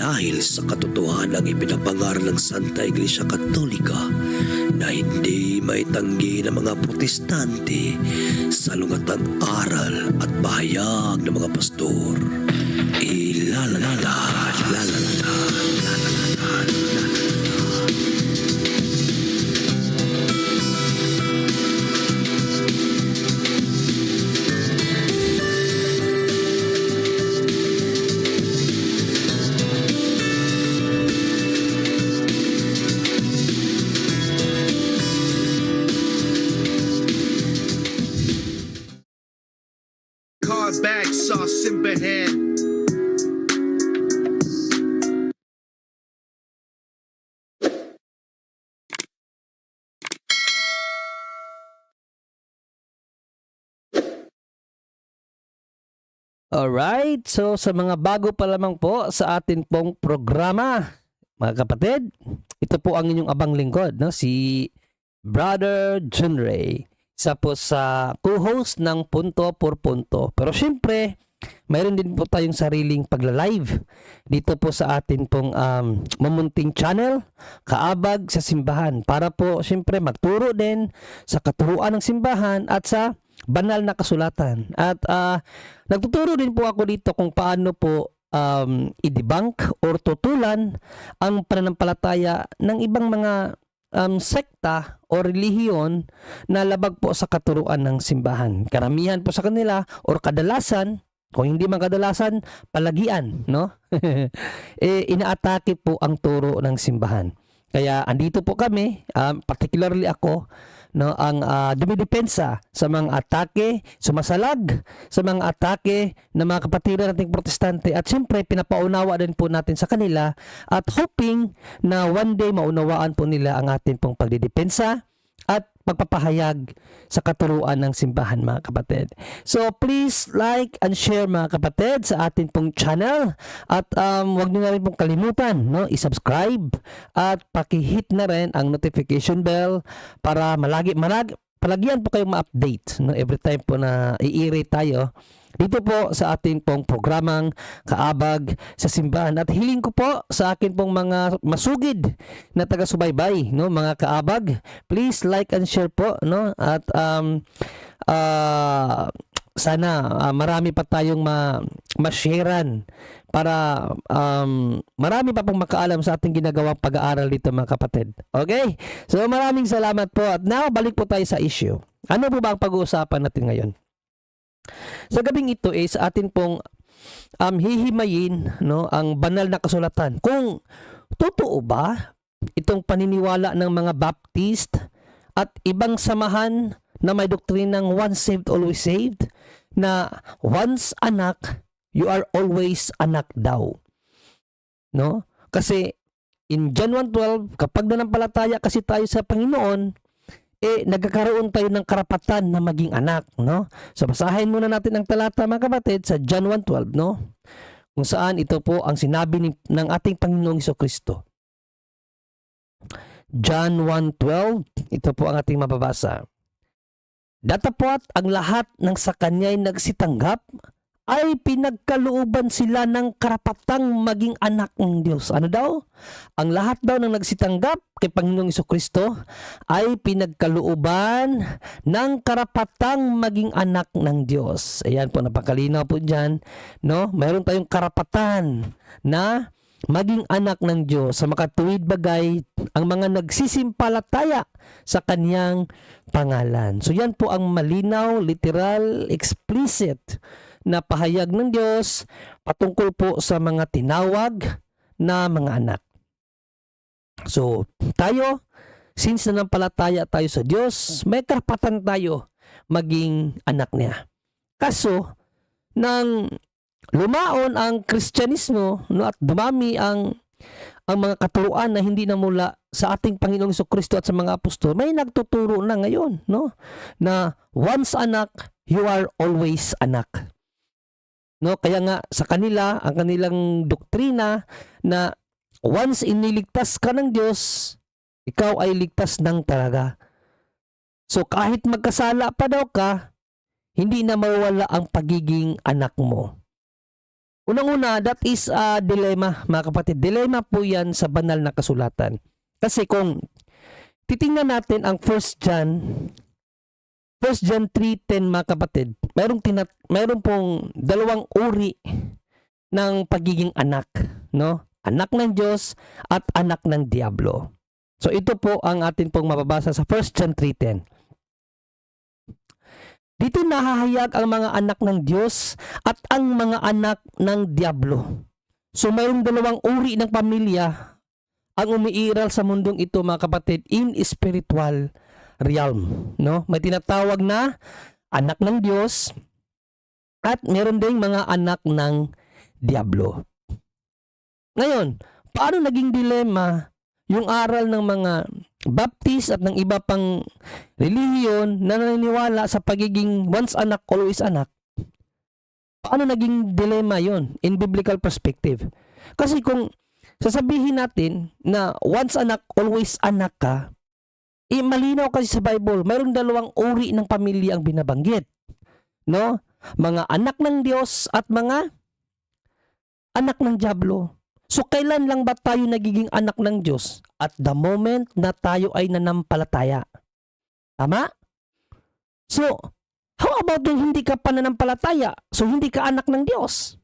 dahil sa katotohanang ipinapangaral ng Santa Iglesia Katolika na hindi maitanggi ng mga protestante sa lungatang aral at pahayag ng mga pastor. Ilalala. Car bag sauce simperhead. Alright, so sa mga bago pa lamang po sa atin pong programa, mga kapatid, ito po ang inyong abang lingkod, no? Si Brother John Ray, isa po sa co-host ng Punto por Punto. Pero syempre, mayroon din po tayong sariling pagla-live dito po sa atin pong mamunting channel, Kaabag sa Simbahan, para po syempre magturo din sa katuruan ng simbahan at sa banal na kasulatan. At nagtuturo din po ako dito kung paano po i-debunk or tutulan ang pananampalataya ng ibang mga sekta o relihiyon na labag po sa katuruan ng simbahan. Karamihan po sa kanila or kadalasan, kung hindi man kadalasan, palagian, no? Inaatake po ang turo ng simbahan. Kaya andito po kami, particularly ako, no, ang dumidepensa sa mga atake, sumasalag sa mga atake ng mga kapatiran nating protestante, at siyempre pinapaunawa din po natin sa kanila at hoping na one day maunawaan po nila ang atin pong pagdidepensa at pagpapahayag sa katuruan ng simbahan, mga kapatid. So please like and share, mga kapatid, sa atin pong channel, at wag niyo na rin pong kalimutan, no, i-subscribe at paki-hit na rin ang notification bell para palagyan po kayong ma-update, no, every time po na i-irate tayo dito po sa ating pong programang Kaabag sa Simbahan. At hiling ko po sa akin pong mga masugid na taga-subaybay, no, mga kaabag, please like and share po, no, at sana marami pa tayong ma-sharean para marami pa pong makaalam sa ating ginagawang pag-aaral dito, mga kapatid. Okay? So maraming salamat po. At now, balik po tayo sa issue. Ano po ba ang pag-uusapan natin ngayon? Sa gabing ito sa atin pong hihimayin, no, ang banal na kasulatan. Kung totoo ba itong paniniwala ng mga Baptist at ibang samahan na may doktrinang once saved, always saved, na once anak, you are always anak daw. No? Kasi in John 1:12, kapag nanampalataya kasi tayo sa Panginoon, nagkakaroon tayo ng karapatan na maging anak, no? So basahin muna natin ang talata, mga kapatid, sa John 1:12, no? Kung saan ito po ang sinabi ng ating Panginoong Jesucristo. John 1:12, ito po ang ating mababasa. Datapwat ang lahat ng sa kanya'y nagsitanggap ay pinagkalooban sila ng karapatang maging anak ng Diyos. Ano daw? Ang lahat daw ng nagsitanggap kay Panginoong Jesucristo ay pinagkalooban ng karapatang maging anak ng Diyos. Ayan po, napakalinaw po dyan, no? Mayroon tayong karapatan na maging anak ng Diyos sa makatuwid bagay ang mga nagsisimpalataya sa kanyang pangalan. So yan po ang malinaw, literal, explicit na pahayag ng Diyos patungkol po sa mga tinawag na mga anak. So tayo, since nanampalataya tayo sa Diyos, may karapatan tayo maging anak niya. Kaso, nang lumaon ang Kristyanismo, no, at dumami ang mga katuruan na hindi na mula sa ating Panginoong Jesucristo at sa mga apostol, may nagtuturo na ngayon, no, na once anak, you are always anak. No, kaya nga sa kanila, ang kanilang doktrina na once iniligtas ka ng Diyos, ikaw ay ligtas ng talaga. So kahit magkasala pa daw ka, hindi na mawala ang pagiging anak mo. Unang-una, that is a dilemma, mga kapatid. Dilemma po yan sa banal na kasulatan. Kasi kung titingnan natin ang 1 John 3:10, mga kapatid, mayroong pong dalawang uri ng pagiging anak, no? Anak ng Diyos at anak ng Diablo. So ito po ang atin pong mababasa sa 1 John 3:10. Dito nahahayag ang mga anak ng Diyos at ang mga anak ng Diablo. So mayroong dalawang uri ng pamilya ang umiiral sa mundong ito, mga kapatid, in spiritual realm, no? May tinatawag na anak ng Diyos at meron ding mga anak ng Diablo. Ngayon, paano naging dilema yung aral ng mga Baptist at ng iba pang relihiyon na naniniwala sa pagiging once anak, always anak? Paano naging dilema yon in biblical perspective? Kasi kung sasabihin natin na once anak, always anak ka, malinaw kasi sa Bible, mayroong dalawang uri ng pamilya ang binabanggit, no? Mga anak ng Diyos at mga anak ng Diablo. So, kailan lang ba tayo nagiging anak ng Diyos? At the moment na tayo ay nanampalataya. Tama? So, how about yung hindi ka pa nanampalataya? So, hindi ka anak ng Diyos.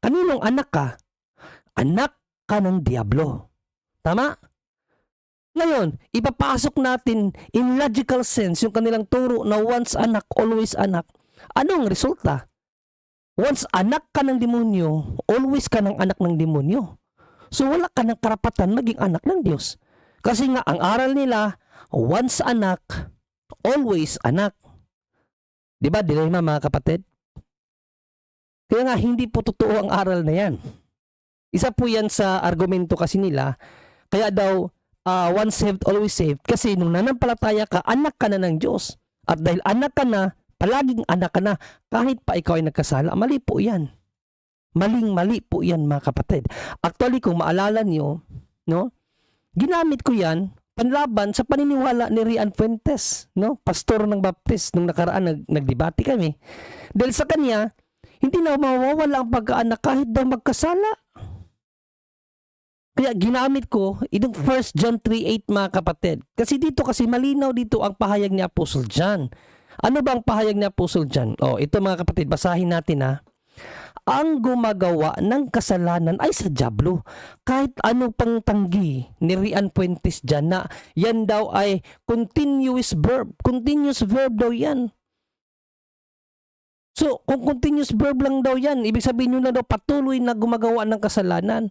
Kaninong anak ka? Anak ka ng Diablo. Tama? Ngayon, ipapasok natin in logical sense yung kanilang turo na once anak, always anak. Anong resulta? Once anak ka ng demonyo, always ka ng anak ng demonyo. So wala ka ng karapatan maging anak ng Diyos. Kasi nga ang aral nila, once anak, always anak. Diba, dilema mga kapatid? Kaya nga hindi po totoo ang aral na yan. Isa po yan sa argumento kasi nila, kaya daw once saved, always saved. Kasi nung nanampalataya ka, anak ka na ng Diyos. At dahil anak ka na, palaging anak ka na, kahit pa ikaw ay nagkasala. Mali po yan. Maling-mali po yan, mga kapatid. Actually, kung maalala nyo, no, ginamit ko yan panlaban sa paniniwala ni Rian Fuentes, no, pastor ng Baptist. Nung nakaraan, nagdebate kami. Dahil sa kanya, hindi na mawawala ang pagkaanak kahit daw magkasala. Kaya ginamit ko itong 1 John 3:8, mga kapatid. Kasi dito, kasi malinaw dito ang pahayag ni Apostle John. Ano ba ang pahayag ni Apostle John? Ito mga kapatid, basahin natin ha. Ang gumagawa ng kasalanan ay sa Diablo. Kahit ano pang tanggi ni Rian Fuentes dyan na yan daw ay continuous verb. Continuous verb daw yan. So, kung continuous verb lang daw yan, ibig sabihin nyo na daw patuloy na gumagawa ng kasalanan.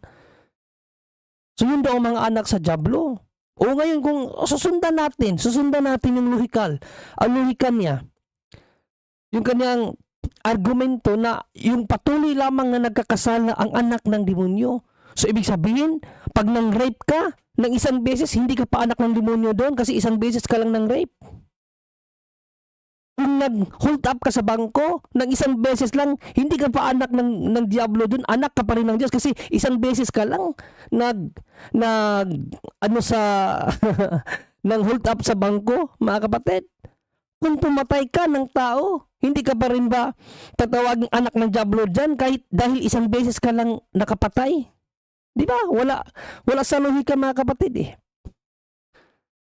So, yun daw ang mga anak sa Diablo. O ngayon, kung susundan natin yung lohikal, ang lohika niya, yung kanyang argumento na yung patuloy lamang na nagkakasala ang anak ng demonyo. So, ibig sabihin, pag nang-rape ka ng isang beses, hindi ka pa anak ng demonyo doon kasi isang beses ka lang nang-rape. Kung nag-hold up ka sa bangko ng isang beses lang, hindi ka pa anak ng Diablo doon, anak ka pa rin ng Diyos kasi isang beses ka lang nang hold up sa bangko, mga kapatid. Kung pumatay ka ng tao, hindi ka pa rin ba tatawaging anak ng Diablo dyan kahit dahil isang beses ka lang nakapatay? Di ba? Wala sa lohika, mga kapatid eh.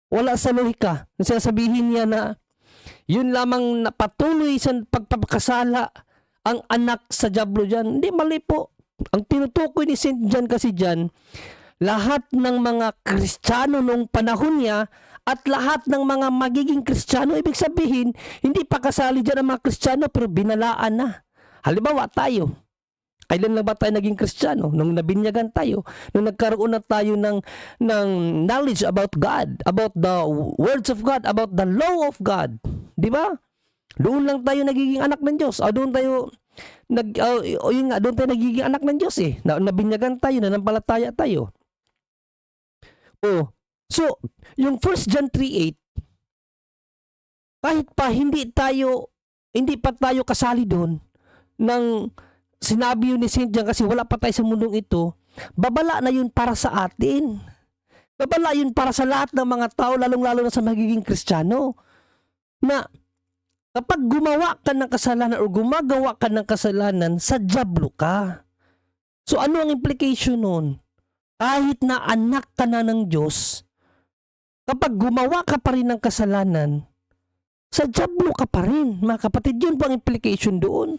Wala sa lohika. Sasabihin niya na yun lamang na patuloy sa pagpapakasala ang anak sa Diablo dyan. Hindi, mali po. Ang tinutukoy ni St. John kasi dyan, lahat ng mga Kristiyano noong panahon niya at lahat ng mga magiging Kristiyano, ibig sabihin, hindi pa kasali dyan ang mga Kristiyano pero binalaan na. Halimbawa tayo, kailan lang ba tayo naging Kristiyano? Nung nabinyagan tayo, nung nagkaroon na tayo ng knowledge about God, about the words of God, about the law of God. Di ba? Doon lang tayo nagiging anak ng Diyos. Doon tayo doon tayo nagiging anak ng Diyos eh. Nabinyagan tayo, nanampalataya tayo. So, yung 1 John 3:8, kahit pa hindi pa tayo kasali doon nang sinabi yun ni St. John kasi wala pa tayo sa mundong ito, babala na yun para sa atin. Babala yun para sa lahat ng mga tao, lalong-lalo na sa magiging Kristiyano. Na kapag gumawa ka ng kasalanan o gumagawa ka ng kasalanan, sa Diablo ka. So ano ang implication nun? Kahit na anak ka na ng Diyos, kapag gumawa ka pa rin ng kasalanan, sa diablo ka pa rin, mga kapatid. Yun po ang implication doon.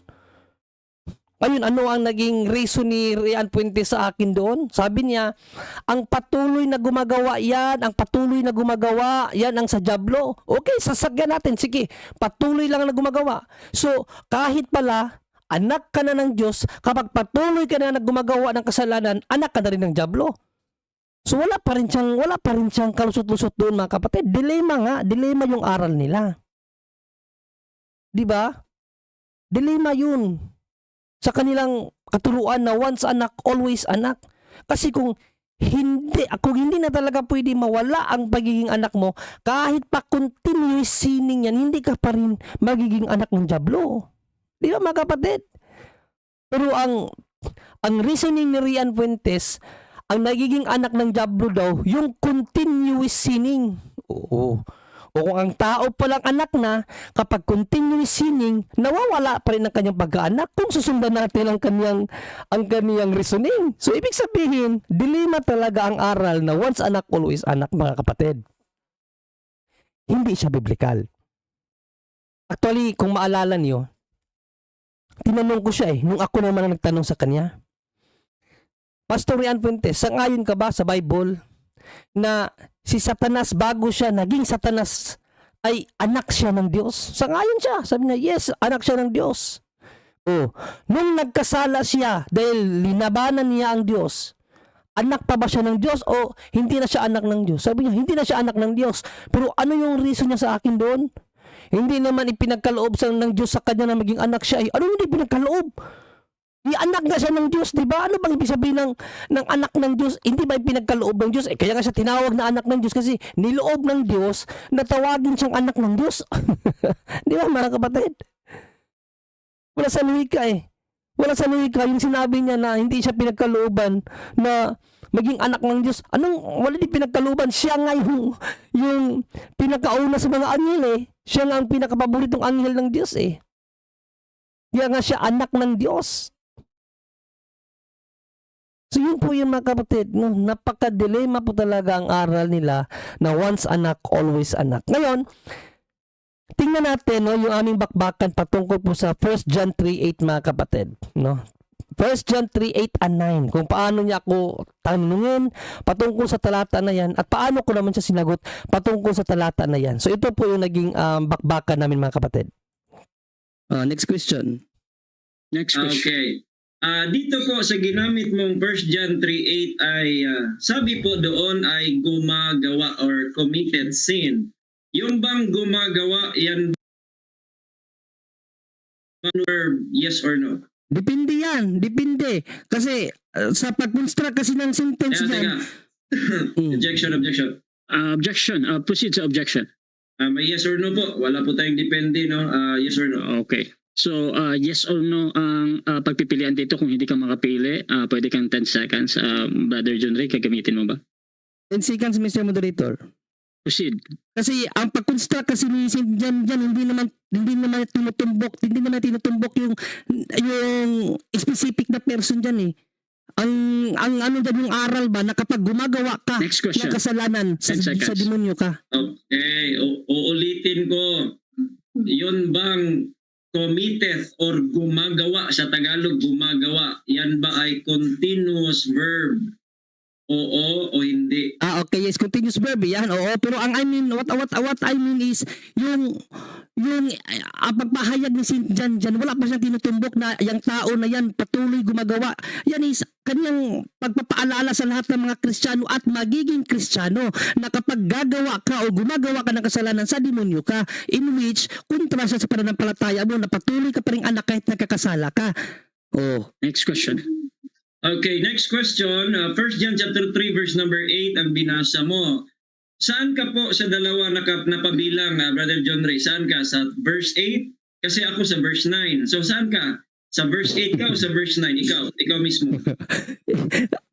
Ngayon, ano ang naging reason ni Rian Puente sa akin doon? Sabi niya, ang patuloy na gumagawa yan, ang sa diablo. Okay, sasagyan natin. Sige, patuloy lang na gumagawa. So, kahit pala, anak ka na ng Diyos, kapag patuloy ka na gumagawa ng kasalanan, anak ka na rin ng diablo. So, wala pa rin siyang kalusot-lusot doon, mga kapatid. Dilema yung aral nila. Di ba? Dilema yun. Sa kanilang katuruan na once anak, always anak. Kasi kung hindi na talaga pwede mawala ang pagiging anak mo, kahit pa continuous sinning yan, hindi ka pa rin magiging anak ng diablo. Di ba, mga kapatid? Pero ang reasoning ni Rian Fuentes, ang nagiging anak ng diablo daw, yung continuous sinning. Oo. O kung ang tao palang anak na, kapag continuous sinning, nawawala pa rin ang kanyang pagkaanak kung susundan natin ang kaniyang reasoning. So, ibig sabihin, dilema talaga ang aral na once anak, always anak, mga kapatid. Hindi siya biblical. Actually, kung maalala niyo, tinanong ko siya nung ako naman ang nagtanong sa kanya. Pastor Rian Fuentes, sangayon ka ba sa Bible na si Satanas, bago siya naging Satanas, ay anak siya ng Diyos? Sangayon siya. Sabi niya, yes, anak siya ng Diyos. Nung nagkasala siya dahil linabanan niya ang Diyos, anak pa ba siya ng Diyos o hindi na siya anak ng Diyos? Sabi niya, hindi na siya anak ng Diyos. Pero ano yung reason niya sa akin doon? Hindi naman ipinagkaloob ng Diyos sa kanya na maging anak siya. Ano hindi pinagkaloob? Anak nga siya ng Diyos, di ba? Ano bang ibig sabihin ng anak ng Diyos? Hindi ba pinagkaloob ng Diyos? Kaya nga siya tinawag na anak ng Diyos kasi niloob ng Diyos na tawagin siyang anak ng Diyos. Di ba, mga kapatid? Wala sa luhika Wala sa luhika yung sinabi niya na hindi siya pinagkalooban na maging anak ng Diyos. Wala din pinagkalooban? Siya nga yung pinakauna sa mga anghel Siya nga ang pinakapaboritong anghel ng Diyos Kaya nga siya anak ng Diyos. So yun po yung mga kapatid, no? Napaka-dilema po talaga ang aral nila na once anak, always anak. Ngayon, tingnan natin yung aming bakbakan patungkol po sa 1 John 3:8 mga kapatid. No? 1 John 3:8 and 9. Kung paano niya ako tanungin patungkol sa talata na yan at paano ko naman siya sinagot patungkol sa talata na yan. So ito po yung naging bakbakan namin mga kapatid. Next question. Okay. Dito po sa ginamit mong 1 John 3:8 ay sabi po doon ay gumagawa or committed sin. Yung bang gumagawa, yan verb, yes or no? Depende yan. Depende. Kasi sa pag-construct kasi ng sentence Teka. Objection. Objection. Proceed sa objection. May yes or no po. Wala po tayong depende, no? Yes or no? Okay. So, yes or no ang pagpipilian dito. Kung hindi ka makapili, pwede kang 10 seconds. Brother John Ray, gagamitin mo ba? 10 seconds, Mr. Moderator. Proceed. Kasi ang pag-construct kasi ni St. John dyan, hindi naman tinutumbok yung specific na person dyan Ang ano dyan yung aral ba na kapag gumagawa ka Next question. ng kasalanan sa 10 seconds. demonyo ka. Okay. Uulitin ko. Yun bang committed or gumagawa, sa Tagalog gumagawa, yan ba ay continuous verb? Oo o hindi? Okay, yes, continuous verb yan. Oo, pero what I mean is yung pagpahayag ni St. John dyan, wala pa siyang tinutumbok na yung tao na yan patuloy gumagawa. Yan is kanyang pagpapaalala sa lahat ng mga Kristiyano at magiging Kristiyano na kapag gagawa ka o gumagawa ka ng kasalanan sa demonyo ka, in which kontra siya sa pananampalataya mo na patuloy ka pa rin anak kahit nagkakasala ka. Next question. Okay, next question. 1 John chapter 3 verse number 8 ang binasa mo. Saan ka po sa dalawa napabilang, Brother John Ray? Saan ka? Sa verse 8? Kasi ako sa verse 9. So saan ka? Sa verse 8 ka o sa verse 9? Ikaw mismo.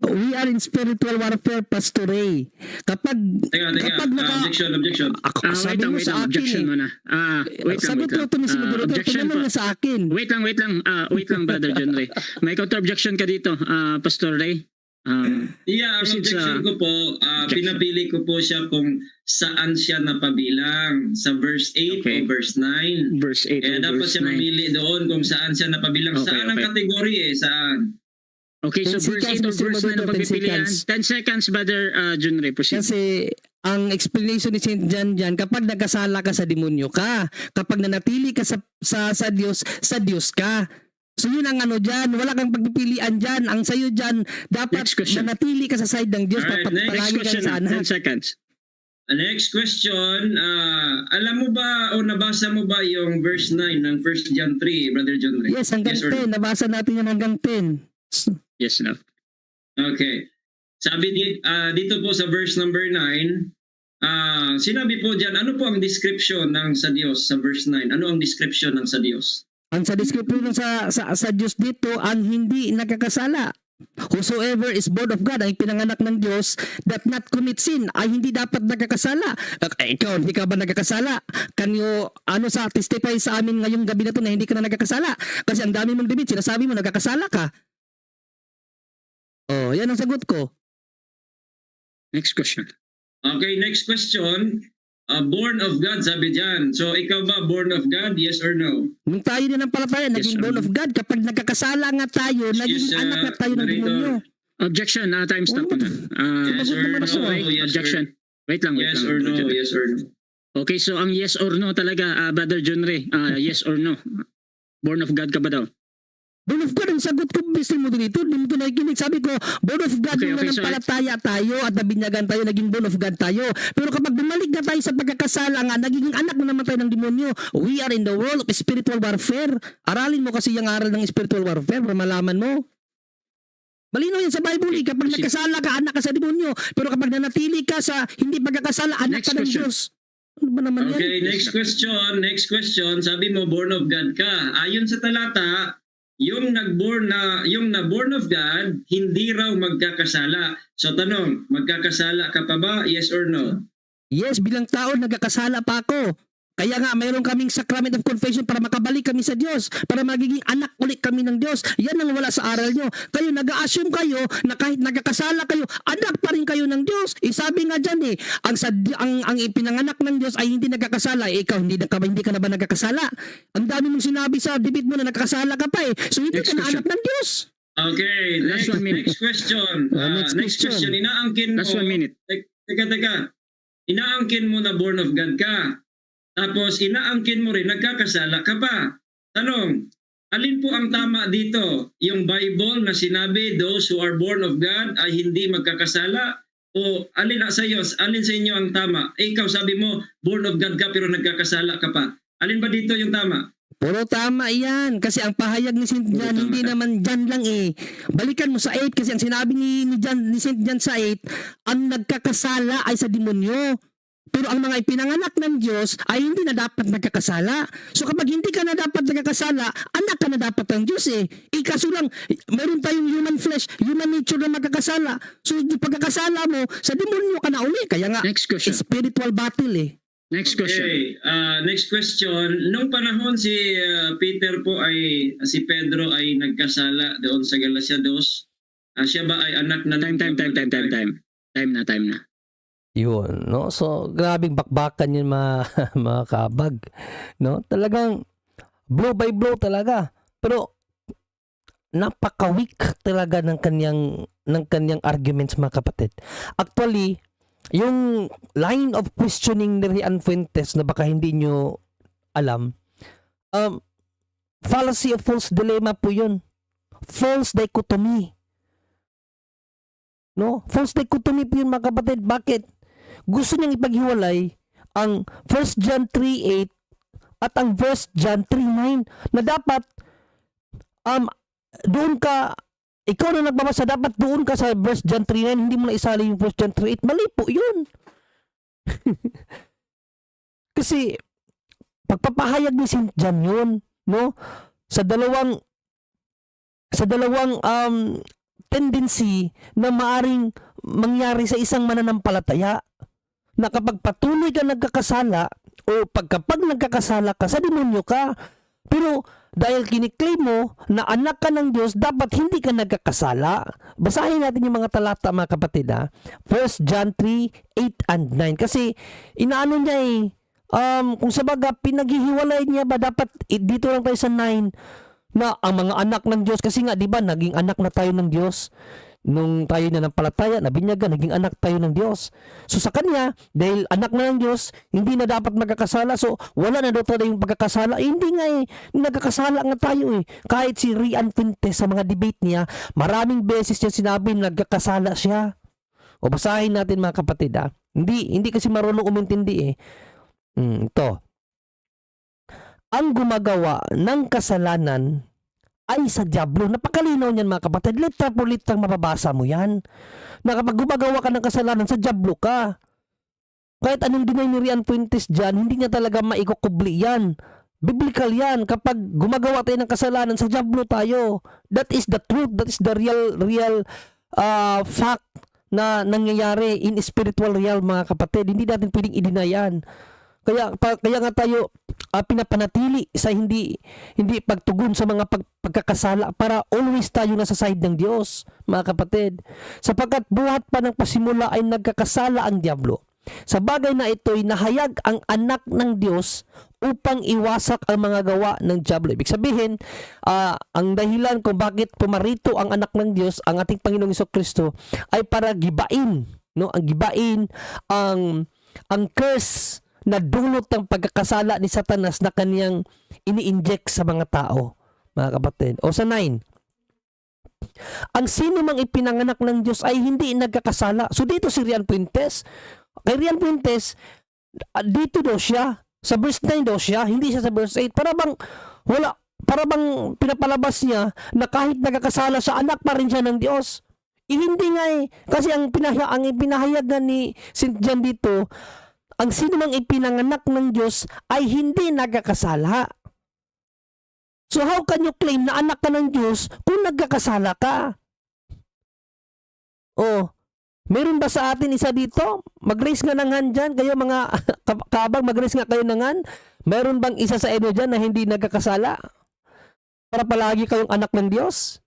We are in spiritual warfare, Pastor Ray. Kapag Objection. ako, sabi mo sa akin objection eh. muna. Wait lang, Sabi wait ko lang. ito ni si Moderator, Objection tinanong po. niya sa akin. Wait lang, Brother John Ray. May counter-objection ka dito, Pastor Ray. Ang Proceed objection sa- ko po, pinapili ko po siya kung saan siya napabilang, sa verse 8 Okay. o verse 9. verse 8 Kaya or dapat verse siya 9. mamili doon kung saan siya napabilang. Okay, Saan ang okay. kategory saan? Okay, so 10 verse 8 seconds, or Mr. verse 9 ang Moderator, 10 pagpipilian. seconds. 10 seconds, Brother John Ray. Proceed. Kasi ang explanation ni St. John dyan, kapag nagkasala ka sa demonyo ka, kapag nanatili ka sa Diyos ka. So yun ang ano dyan, wala kang pagpipilian dyan. Ang sayo dyan, dapat Next question. manatili ka sa side ng Diyos, Alright, Next palagi question kang sa na, 10 anak. seconds. Next question, alam mo ba o nabasa mo ba yung verse 9 ng 1 John 3, Brother John Ray? Yes, hanggang Yes or no? 10, nabasa natin yan hanggang 10. Yes, no. Okay. Sabi dito po sa verse number 9, sinabi po dyan, ano po ang description ng sa Diyos sa verse 9? Ano ang description ng sa Diyos? Ang sa description sa Diyos dito, ang hindi nagkakasala. Whosoever is born of God, ang pinanganak ng Diyos, that not commit sin, ay hindi dapat nagkakasala. Ikaw, hindi ka ba nagkakasala? Can you, testify sa amin ngayong gabi na to na hindi ka na nagkakasala? Kasi ang dami mong debate, sinasabi mo nagkakasala ka. Oh, yan ang sagot ko. Next question. Okay, next question. Born of God, sabi dyan. So, ikaw ba born of God? Yes or no? Nung tayo din ang palataya, naging Yes, born of God. Kapag nagkakasala nga tayo, naging Yes, anak na tayo ng narrator. demonyo. Objection, time stop Oh, na. Yes or naman ako, no? Wait, Yes objection. Wait lang. Yes or no? Yes or no? Okay, so ang yes or no talaga, Brother John Ray. Yes or no? Born of God ka ba daw? Born of God, ang sagot ko, Mr. Moderator, di mo ito nakikinig. Sabi ko, born of God, Okay, nung okay, so nanampalataya tayo at nabinyagan tayo, naging born of God tayo. Pero kapag bumalik na tayo sa pagkakasala nga, naging anak na naman tayo ng demonyo. We are in the world of spiritual warfare. Aralin mo kasi yung aral ng spiritual warfare para malaman mo. Malinaw yan sa Bible, Okay, kapag proceed. nagkasala ka, anak ka sa demonyo. Pero kapag nanatili ka sa hindi pagkakasala, anak Next ka ng question. Diyos. Ano ba naman yan? Okay, next question. Sabi mo born of God ka. Ayon sa talata, yung na-born of God, hindi raw magkakasala. So tanong, magkakasala ka pa ba? Yes or no? Yes, bilang tao, nagkakasala pa ako. Kaya nga, mayroon kaming sacrament of confession para makabalik kami sa Diyos, para magiging anak ulit kami ng Diyos. Yan ang wala sa aral nyo. Kayo, nag-a-assume kayo na kahit nagkakasala kayo, anak pa rin kayo ng Diyos. Sabi nga dyan ang ipinanganak ng Diyos ay hindi nagkakasala. Ikaw, hindi ka na ba nagkakasala? Ang dami mong sinabi sa debate mo na nagkakasala ka pa eh. So hindi Next ka na question. anak ng Diyos. Okay, Last 1 minute. next question. Next Next question. Inaangkin mo. Last 1 minute. Teka. Inaangkin mo na born of God ka. Tapos inaangkin mo rin, nagkakasala ka pa. Tanong, alin po ang tama dito? Yung Bible na sinabi, those who are born of God ay hindi magkakasala? O alin sa inyo ang tama? Ikaw sabi mo, born of God ka pero nagkakasala ka pa. Alin ba dito yung tama? Puro tama yan. Kasi ang pahayag ni St. John, tama hindi ka. naman John lang eh. Balikan mo sa 8 kasi ang sinabi ni St. John sa 8, ang nagkakasala ay sa demonyo. Pero ang mga ipinanganak ng Diyos ay hindi na dapat nagkakasala. So kapag hindi ka na dapat nagkakasala, anak ka na dapat ng Diyos eh. Kaso lang, mayroon tayong human flesh, human nature na magkakasala. So yung pagkakasala mo, sa demonyo ka na uli. Kaya nga, Next question. spiritual battle eh. Next question. Okay, next question. Nung panahon si Pedro ay nagkasala doon sa Galacia 2, siya ba ay anak na Time na. Yun, no? So, grabing bakbakan yun mga kabag. No? Talagang blow by blow talaga. Pero napaka-weak talaga ng kanyang arguments mga kapatid. Actually, yung line of questioning ni Rian Fuentes na baka hindi nyo alam, fallacy of false dilemma po yun. False dichotomy. No? False dichotomy po yun mga kapatid. Bakit? Gusto niyang ipaghiwalay ang 1 John 3:8 at ang 1 John 3:9 na dapat doon ka, ikaw na nagbabasa, dapat doon ka sa 1 John 3:9, hindi mo na isali yung 1 John 3:8. Mali po yun. Kasi pagpapahayag ni St. John yun, no? Sa dalawang tendency na maaring mangyari sa isang mananampalataya na kapag patuloy ka nagkakasala o kapag nagkakasala ka, sa demonyo ka. Pero dahil kiniklaim mo na anak ka ng Diyos, dapat hindi ka nagkakasala. Basahin natin yung mga talata, mga kapatid, ha? 1 John 3, 8 and 9. Kasi inaano niya kung sabaga pinaghihiwalay niya ba, dapat dito lang tayo sa 9 na ang mga anak ng Diyos. Kasi nga, di ba, naging anak na tayo ng Diyos. Nung tayo na ng palataya, nabinyagan, naging anak tayo ng Diyos. So sa kanya, dahil anak na ng Diyos, hindi na dapat magkakasala. So wala na daw tayo yung pagkakasala. Hindi nga nagkakasala nga tayo Kahit si Rian Fuentes sa mga debate niya, maraming beses niya sinabi nagkakasala siya. O basahin natin, mga kapatid, ha? Hindi kasi marunong umintindi ito. Ang gumagawa ng kasalanan ay sa diablo. Napakalinaw niyan, mga kapatid. Litra po litrang mababasa mo yan. Na kapag gumagawa ka ng kasalanan, sa diablo ka. Kahit anong deny ni Rian Fuentes dyan, hindi niya talaga maikukubli yan. Biblical yan. Kapag gumagawa tayo ng kasalanan, sa diablo tayo. That is the truth. That is the real fact na nangyayari in spiritual realm, mga kapatid. Hindi natin pwedeng i-deny yan. Kaya nga tayo pinapanatili sa hindi pagtugon sa mga pagkakasala para always tayo nasa side ng Diyos, mga kapatid. Sapagkat buhat pa ng pasimula ay nagkakasala ang diablo. Sa bagay na ito'y nahayag ang anak ng Diyos upang iwasak ang mga gawa ng diablo. Ibig sabihin, ang dahilan kung bakit pumarito ang anak ng Diyos, ang ating Panginoong Jesucristo, ay para gibain, ang gibain ang curse na dulot ng pagkakasala ni Satanas na kaniyang ini-inject sa mga tao, mga kapatid. O sa 9, ang sino mang ipinanganak ng Diyos ay hindi nagkakasala. So dito si Rian Fuentes, kay Rian Fuentes, dito daw siya, sa verse 9 daw siya, hindi siya sa verse 8. Para bang pinapalabas niya na kahit nagkakasala siya, anak pa rin siya ng Diyos. Hindi nga kasi ang pinahayagan ni St. John dito, ang sino mang ipinanganak ng Diyos ay hindi nagkakasala. So how can you claim na anak ka ng Diyos kung nagkakasala ka? Meron ba sa atin isa dito? Mag-raise nga ng hand dyan. Kayo mga kabang, mag-raise nga kayo ng hand. Meron bang isa sa inyo dyan na hindi nagkakasala? Para palagi kayong anak ng Diyos?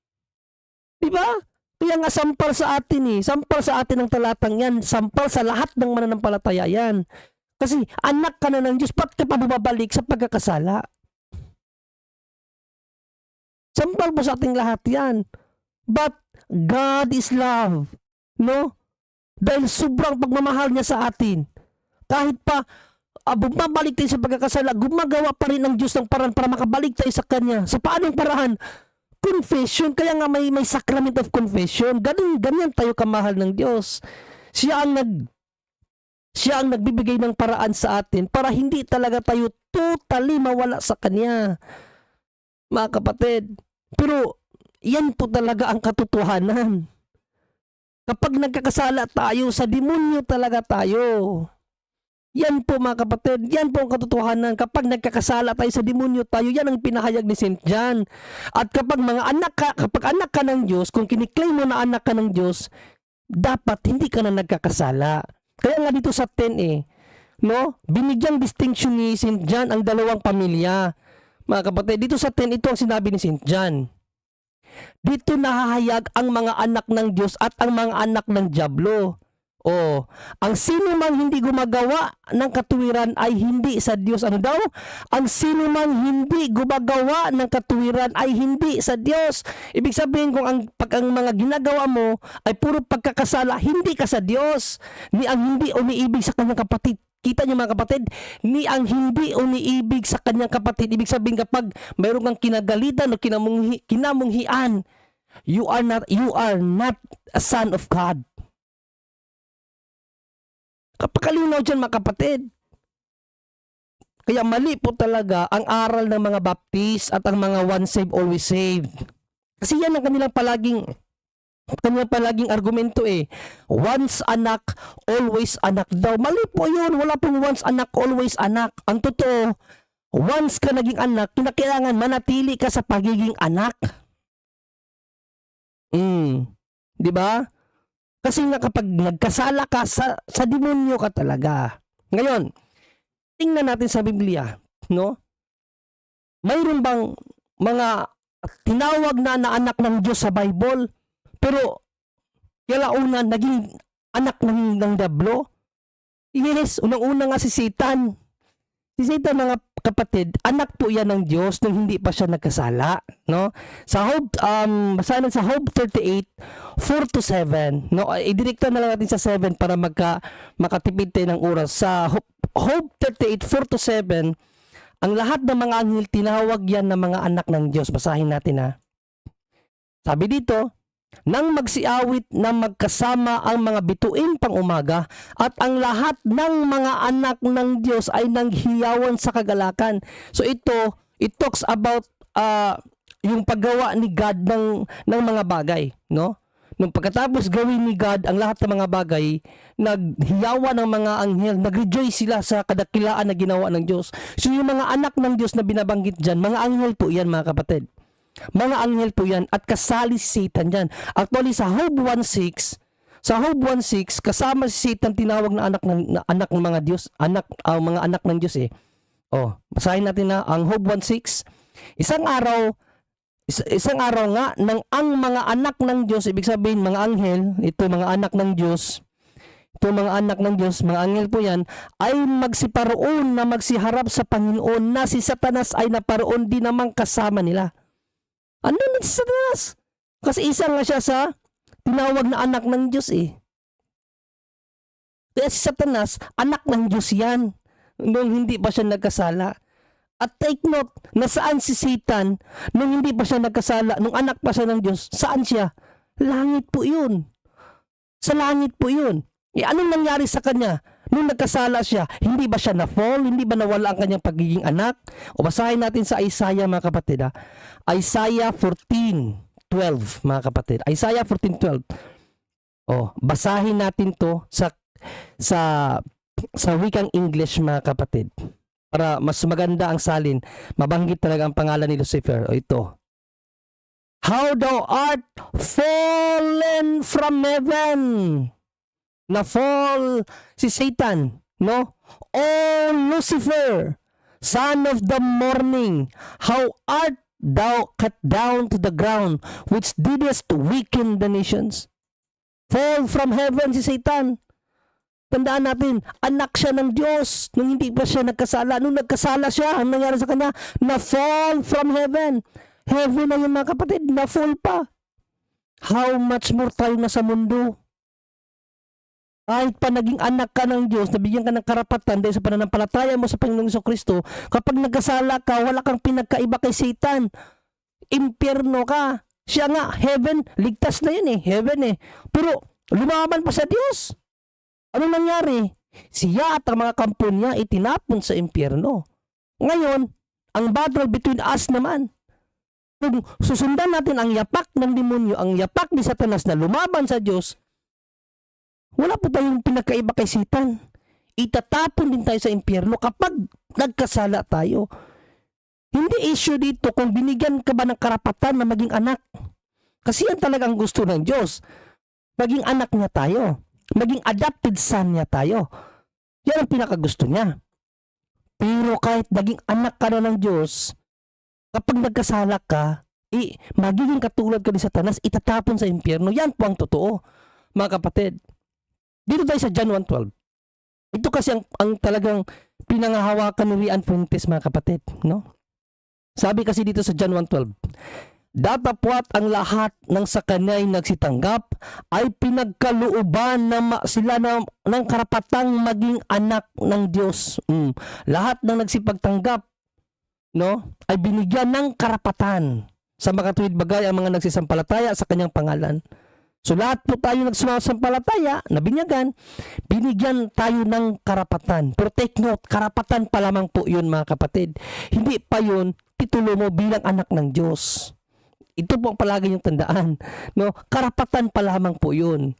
Diba? Kaya nga sampal sa atin Sampal sa atin ang talatang yan. Sampal sa lahat ng mananampalataya yan. Kasi anak ka na ng Diyos, ba't ka pa bumabalik sa pagkakasala? Sampal po sa ating lahat yan. But God is love. No? Dahil sobrang pagmamahal niya sa atin. Kahit pa bumabalik tayo sa pagkakasala, gumagawa pa rin ang Diyos ng paraan para makabalik tayo sa Kanya. Sa paanong paraan? Confession. Kaya nga may sacrament of confession. Ganyan tayo kamahal ng Diyos. Siya ang nagbibigay ng paraan sa atin para hindi talaga tayo totally mawala sa Kanya, mga kapatid. Pero yan po talaga ang katotohanan. Kapag nagkakasala tayo, sa demonyo talaga tayo. Yan po, mga kapatid, yan po ang katotohanan. Kapag nagkakasala tayo sa demonyo tayo, yan ang pinahayag ni St. John. At kapag anak ka ng Diyos, kung kiniklaim mo na anak ka ng Diyos, dapat hindi ka na nagkakasala. Kaya nga dito sa 10 binigyang distinction ni St. John ang dalawang pamilya. Mga kapatid, dito sa 10, ito ang sinabi ni St. John. Dito nahahayag ang mga anak ng Diyos at ang mga anak ng diablo. Ang sino mang hindi gumagawa ng katuwiran ay hindi sa Diyos. Ano daw? Ang sino mang hindi gumagawa ng katuwiran ay hindi sa Diyos. Ibig sabihin pag ang mga ginagawa mo ay puro pagkakasala, hindi ka sa Diyos. Ni ang hindi umiibig sa kanyang kapatid. Kita niyo, mga kapatid, ni ang hindi umiibig sa kanyang kapatid. Ibig sabihin kapag mayroon kang kinagalitan o kinamunghian, you are not a son of God. Kapakalinaw dyan, mga kapatid. Kaya mali po talaga ang aral ng mga Baptist at ang mga once saved, always saved. Kasi yan ang kanilang palaging argumento Once anak, always anak daw. Mali po yun. Wala pong once anak, always anak. Ang totoo, once ka naging anak, kinakailangan manatili ka sa pagiging anak. 'Di ba? Kasi nga kapag nagkasala ka sa demonyo ka talaga. Ngayon, tingnan natin sa Biblia, no? Mayroon bang mga tinawag na anak ng Diyos sa Bible, pero kalaunan naging anak ng diablo? Yes, unang-una nga si Satan. Si Satan, mga kapatid, anak po yan ng Diyos nung hindi pa siya nagkasala, no? Sa Job, basahin sa Job 38, 4-7, no? Idirekta na lang natin sa 7 para makatipid tayo ng oras. Sa Job 38, 4-7, ang lahat ng mga anghel, tinawag yan ng mga anak ng Diyos. Basahin natin, ha. Sabi dito, nang magsiawit na magkasama ang mga bituin pang umaga at ang lahat ng mga anak ng Diyos ay nanghiyawan sa kagalakan. So it talks about yung paggawa ni God ng mga bagay, no? Nung pagkatapos gawin ni God ang lahat ng mga bagay, naghiyawan ng mga anghel, nag-rejoice sila sa kadakilaan na ginawa ng Diyos. So yung mga anak ng Diyos na binabanggit dyan, mga anghel po yan, mga kapatid. Mga anghel po yan at kasali si Satan dyan. Actually sa Job 1:6, kasama si Satan tinawag na anak ng mga Diyos, mga anak ng Diyos eh. Oh, basahin natin na ang Job 1:6. Isang araw nga nang ang mga anak ng Diyos, ibig sabihin mga anghel, ito mga anak ng Diyos. Ito mga anak ng Diyos, mga anghel po yan, ay magsiparoon na magsiharap sa Panginoon na si Satanas ay naparoon din namang kasama nila. Ano na si Satanas? Kasi isa nga siya sa tinawag na anak ng Diyos eh. Kaya si Satanas, anak ng Diyos yan. Nung hindi pa siya nagkasala. At take note, nasaan si Satan nung hindi pa siya nagkasala, nung anak pa siya ng Diyos, saan siya? Langit po yun. Sa langit po yun. Eh anong nangyari sa kanya? Nung nagkasala siya, hindi ba siya na-fall? Hindi ba nawala ang kanyang pagiging anak? O basahin natin sa Isaiah, mga kapatid. Ha? Isaiah 14:12, mga kapatid. Isaiah 14:12. O, basahin natin to sa wikang English, mga kapatid. Para mas maganda ang salin. Mabanggit talaga ang pangalan ni Lucifer. O ito. How thou art fallen from heaven. Na-fall si Satan, no? Oh Lucifer, son of the morning, how art thou cut down to the ground, which didst weaken the nations? Fall from heaven si Satan. Tandaan natin, anak siya ng Diyos nung hindi pa siya nagkasala. Nung nagkasala siya, ang nangyari sa kanya, na-fall from heaven. Heaven na yun, mga kapatid, na-fall pa. How much more tayo na sa mundo? Kahit pa naging anak ka ng Diyos, nabigyan ka ng karapatan dahil sa pananampalataya mo sa Panginoong Jesucristo, kapag nagkasala ka, wala kang pinagkaiba kay Satan. Impyerno ka. Siya nga, heaven, ligtas na yun eh, heaven eh. Pero lumaban pa sa Diyos. Ano nangyari? Siya at ang mga kampo niya itinapon sa impyerno. Ngayon, ang battle between us naman. Kung susundan natin ang yapak ng demonyo, ang yapak ni Satanas na lumaban sa Diyos, wala po tayong pinagkaiba kay Satan. Itatapon din tayo sa impyerno kapag nagkasala tayo. Hindi issue dito kung binigyan ka ba ng karapatan na maging anak. Kasi yan talagang gusto ng Diyos. Maging anak niya tayo. Maging adopted son niya tayo. Yan ang pinakagusto niya. Pero kahit naging anak ka na ng Diyos, kapag nagkasala ka, magiging katulad ka ni Satanas, itatapon sa impyerno. Yan po ang totoo, mga kapatid. Dito tayo sa John 1:12. Ito kasi ang talagang pinangahawakan ni Rian Fuentes, mga kapatid, no? Sabi kasi dito sa John 1:12, datapwat ang lahat ng sa kanya'y nagsitanggap ay pinagkalooban na sila ng karapatang maging anak ng Diyos. Lahat ng nagsipagtanggap, no, ay binigyan ng karapatan sa makatuwid bagay ang mga nagsisampalataya sa kanyang pangalan. So lahat po tayo nagsumasampalataya, nabinyagan, binigyan tayo ng karapatan. Pero take note, karapatan pa lamang po yun, mga kapatid. Hindi pa yun titulo mo bilang anak ng Diyos. Ito po ang palagi yung tandaan. No? Karapatan pa lamang po yun.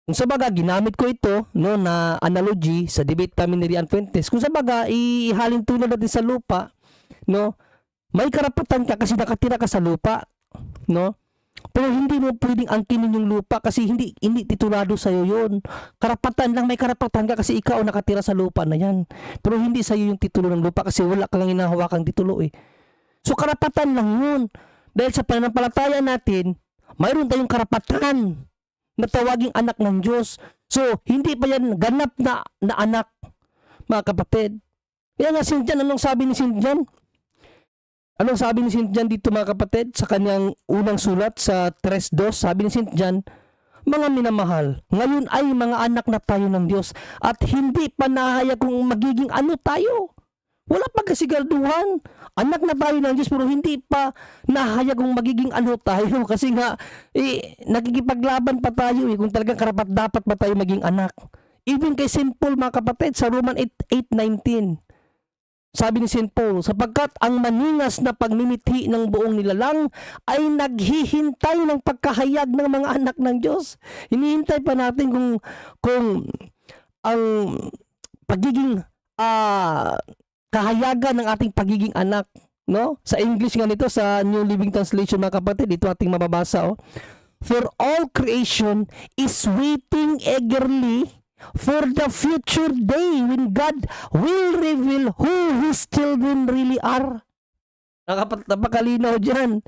Kung sabaga, ginamit ko ito, no, na analogy sa debate namin ni Rian Fuentes. Kung sabaga, ihalin tulad natin sa lupa, no, may karapatan ka kasi nakatira ka sa lupa, no? Pero hindi mo pwedeng angkinin yung lupa kasi hindi titulado sa'yo yun. Karapatan lang, may karapatan ka kasi ikaw ang nakatira sa lupa na yan. Pero hindi sa'yo yung titulo ng lupa kasi wala kang hinahawakang titulo eh. So karapatan lang yun. Dahil sa pananampalataya natin, mayroon tayong karapatan na tawaging anak ng Diyos. So hindi pa yan ganap na anak, mga kapatid. Kaya nga St. John, anong sabi ni St. John? Anong sabi ni St. John dito mga kapatid? Sa kanyang unang sulat sa 3:2, sabi ni St. John, mga minamahal, ngayon ay mga anak na tayo ng Diyos at hindi pa nahayag kung magiging ano tayo. Wala pa kasiguraduhan. Anak na tayo ng Diyos pero hindi pa nahayag kung magiging ano tayo. Kasi nga, nagkikipaglaban pa tayo kung talagang karapat dapat ba tayo maging anak. Even kay St. Paul mga kapatid, sa Roman 8:19. Sabi ni St. Paul, sapagkat ang maningas na pagmimithi ng buong nilalang ay naghihintay ng pagkahayag ng mga anak ng Diyos. Hinihintay pa natin kung ang pagiging kahayagan ng ating pagiging anak. No? Sa English nga nito, sa New Living Translation mga kapatid, ito ating mababasa. For all creation is waiting eagerly for the future day when God will reveal who His children really are. Napakalinaw dyan.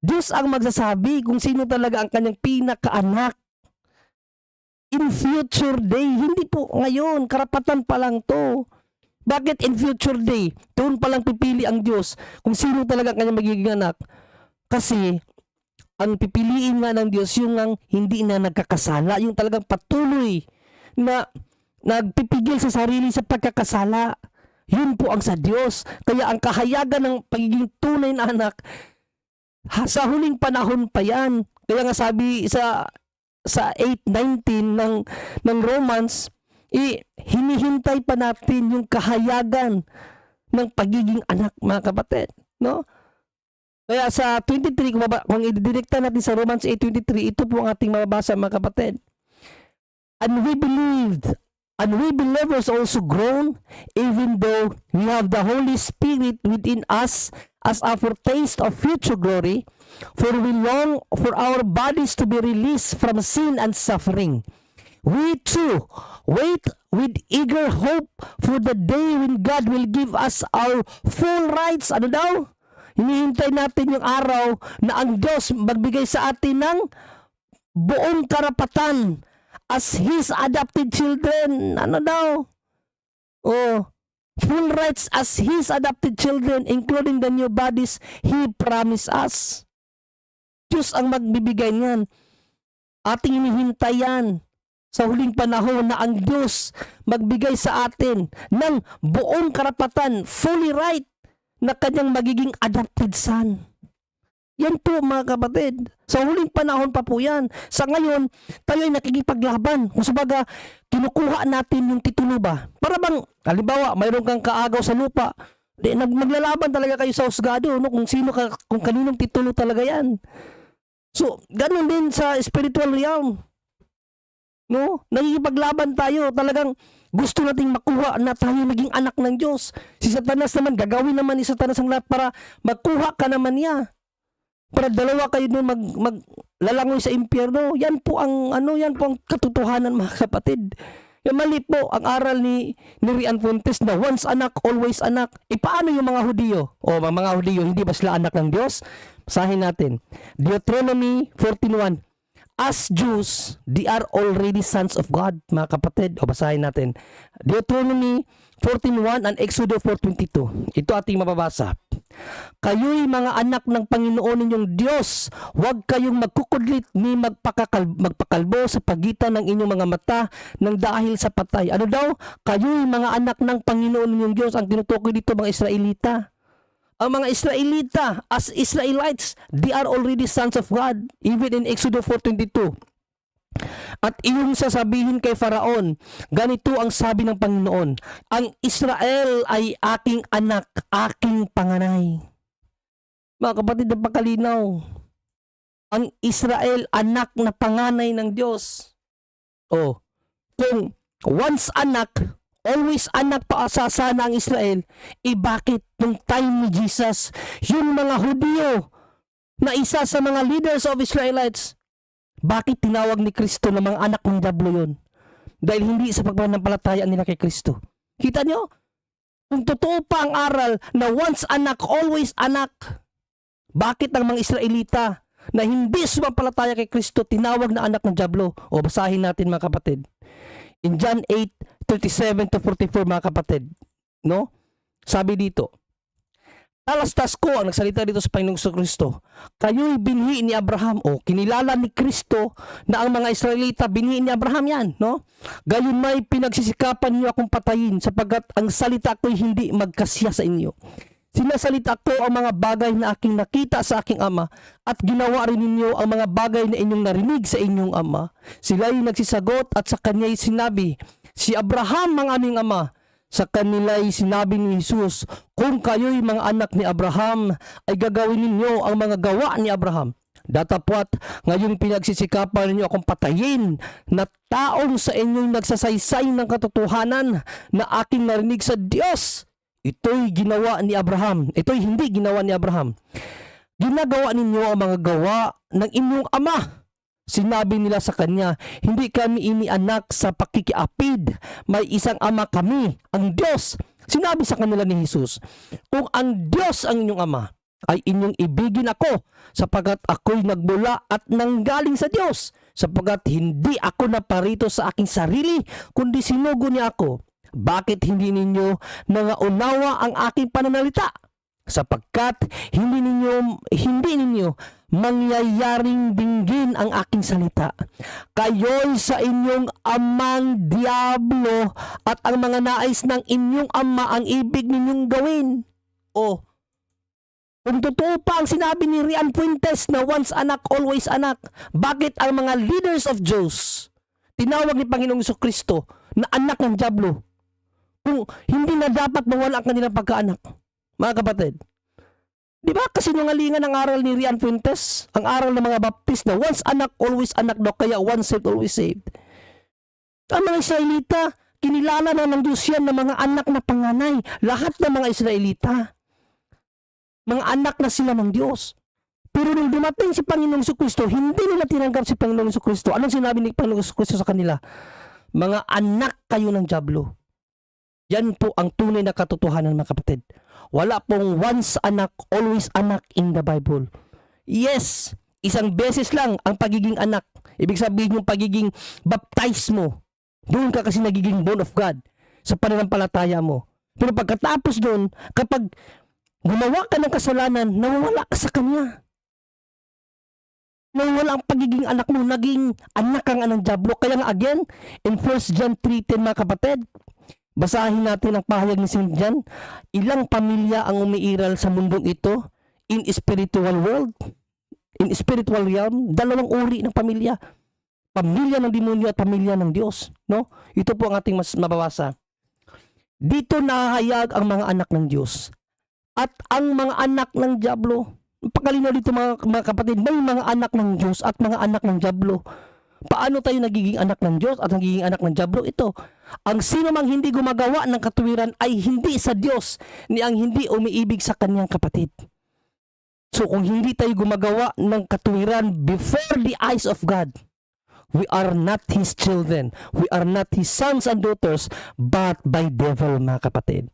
Diyos ang magsasabi kung sino talaga ang kanyang pinakaanak. In future day, hindi po ngayon, karapatan pa lang to. Bakit in future day? Doon pa lang pipili ang Diyos kung sino talaga ang kanyang magiging anak. Kasi ang pipiliin nga ng Diyos yung ang hindi na nagkakasala, yung talagang patuloy na nagpipigil sa sarili sa pagkakasala. Yun po ang sa Diyos. Kaya ang kahayagan ng pagiging tunay na anak, sa huling panahon pa yan. Kaya nga sabi sa 8:19 ng Romans, hinihintay pa natin yung kahayagan ng pagiging anak, mga kapatid. No? Kaya sa 23, kung ididirekta natin sa Romans 8:23, ito po ang ating mababasa, mga kapatid. And we believers also groan, even though we have the Holy Spirit within us as a foretaste of future glory, for we long for our bodies to be released from sin and suffering. We too wait with eager hope for the day when God will give us our full rights. Ano daw? Hinihintay natin yung araw na ang Diyos magbigay sa atin ng buong karapatan as His adopted children. Ano daw? Full rights as His adopted children, including the new bodies He promised us. Diyos ang magbibigay niyan. Ating hinihintay yan sa huling panahon na ang Diyos magbigay sa atin ng buong karapatan, fully right, na kanyang magiging adopted son. Yan po mga kapatid. Sa huling panahon pa po yan. Sa ngayon, tayo ay nakikipaglaban. Kung sabaga, kinukuha natin yung titulo ba? Para bang, halimbawa, mayroon kang kaagaw sa lupa. Maglalaban talaga kayo sa husgado, no? Kung kaninong titulo talaga yan. So, ganun din sa spiritual realm. No? Nakikipaglaban tayo. Talagang gusto nating makuha na tayo maging anak ng Diyos. Si Satanas naman, gagawin naman ni Satanas ang lahat para magkuha ka naman niya. Para dalawa kayo doon maglalangoy sa impyerno. Yan po ang katotohanan, mga kapatid. Yung mali po ang aral ni Rian Fuentes na once anak, always anak. Paano yung mga Hudiyo? Mga Hudiyo, hindi ba sila anak ng Diyos? Basahin natin. Deuteronomy 14:1. As Jews, they are already sons of God, mga kapatid. Basahin natin. Deuteronomy 14:1 and Exodus 4:22. Ito ating mababasa. Kayo'y mga anak ng Panginoon ninyong Diyos. Huwag kayong magkukudlit ni magpakalbo sa pagitan ng inyong mga mata ng dahil sa patay. Ano daw? Kayo'y mga anak ng Panginoon ninyong Diyos. Ang tinutukoy dito mga Israelita. Ang mga Israelita, as Israelites, they are already sons of God. Even in Exodus 4:22. At iyong sasabihin kay Faraon, ganito ang sabi ng Panginoon, ang Israel ay aking anak, aking panganay. Mga kapatid, napakalinaw. Ang Israel, anak na panganay ng Diyos. Kung once anak, always anak pa sana ang Israel, bakit nung time ni Jesus, yung mga Hudiyo, na isa sa mga leaders of Israelites. Bakit tinawag ni Kristo na mga anak ng diablo yun? Dahil hindi sa pagmanampalataya nila kay Kristo. Kita nyo? Kung totoo pa ang aral na once anak, always anak, bakit ang mga Israelita na hindi sumampalataya kay Kristo tinawag na anak ng diablo? O basahin natin mga kapatid. In John 8:37 to 44 mga kapatid, no? Sabi dito, talastas ko ang nagsalita dito sa Panginoong Kristo. Kayo'y binhi ni Abraham, o kinilala ni Kristo na ang mga Israelita binhi ni Abraham yan, no? Gayon may pinagsisikapan niyo akong patayin sapagkat ang salita ko'y hindi magkasya sa inyo. Sinasalita ko ang mga bagay na aking nakita sa aking ama at ginawa rin ninyo ang mga bagay na inyong narinig sa inyong ama. Sila'y nagsisagot at sa kanya'y sinabi, si Abraham ang aming ama. Sa kanila'y sinabi ni Jesus, kung kayo'y mga anak ni Abraham, ay gagawin ninyo ang mga gawa ni Abraham. Datapwat, ngayong pinagsisikapan ninyo akong patayin na taong sa inyo'y nagsasaysay ng katotohanan na aking narinig sa Diyos. Ito'y ginawa ni Abraham. Ito'y hindi ginawa ni Abraham. Ginagawa ninyo ang mga gawa ng inyong ama. Sinabi nila sa kanya, hindi kami inianak sa pakikiapid. May isang ama kami, ang Diyos. Sinabi sa kanila ni Jesus, kung ang Diyos ang inyong ama, ay inyong ibigin ako, sapagkat ako'y nagbula at nanggaling sa Diyos, sapagkat hindi ako naparito sa aking sarili, kundi sinugo niya ako. Bakit hindi ninyo nangaunawa ang aking pananalita? Sapagkat hindi ninyo mangyayaring dinggin ang aking salita. Kayo'y sa inyong amang diablo at ang mga nais ng inyong ama ang ibig ninyong gawin. O, kung totoo pa ang sinabi ni Rian Fuentes na once anak, always anak, bakit ang mga leaders of Diyos tinawag ni Panginoong Jesucristo na anak ng diablo? Kung hindi na dapat mawala ang kanilang pagkaanak, mga kapatid. Di ba kasi nungalingan ang aral ni Rian Fuentes? Ang aral ng mga baptist na once anak, always anak daw, kaya once saved, always saved. Ang mga Israelita, kinilala na ng Diyos yan ng mga anak na panganay. Lahat ng mga Israelita, mga anak na sila ng Diyos. Pero nung dumating si Panginoong Jesucristo, hindi nila tinanggap si Panginoong Jesucristo. Anong sinabi ni Panginoong Jesucristo sa kanila? Mga anak kayo ng diablo. Yan po ang tunay na katotohanan, mga kapatid. Wala pong once anak, always anak in the Bible. Yes, isang beses lang ang pagiging anak. Ibig sabihin yung pagiging baptize mo. Doon ka kasi nagiging born of God sa pananampalataya mo. Pero pagkatapos doon, kapag gumawa ka ng kasalanan, nawawala ka sa Kanya. Nawawala ang pagiging anak mo, naging anak kang ng diablo. Kaya nga again, in 1 John 3:10 mga kapatid, basahin natin ang pahayag ni St. John. Ilang pamilya ang umiiral sa mundong ito in spiritual world, in spiritual realm? Dalawang uri ng pamilya. Pamilya ng demonyo at pamilya ng Diyos. No? Ito po ang ating mas mababasa. Dito nahahayag ang mga anak ng Diyos at ang mga anak ng diablo. Pakalinaw dito mga kapatid, may mga anak ng Diyos at mga anak ng diablo. Paano tayo nagiging anak ng Diyos at nagiging anak ng diablo? Ito, ang sino mang hindi gumagawa ng katuwiran ay hindi sa Diyos, ni ang hindi umiibig sa kanyang kapatid. So kung hindi tayo gumagawa ng katuwiran before the eyes of God, we are not His children, we are not His sons and daughters, but by devil, mga kapatid.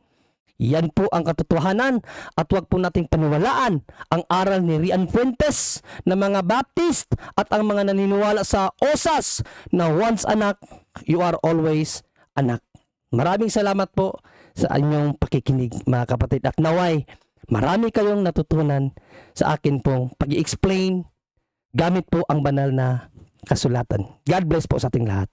Yan po ang katotohanan at huwag po nating paniwalaan ang aral ni Rian Fuentes na mga Baptist at ang mga naniniwala sa OSAS na once anak, you are always anak. Maraming salamat po sa inyong pakikinig, mga kapatid, at naway marami kayong natutunan sa akin pong pag-i-explain gamit po ang banal na kasulatan. God bless po sa ating lahat.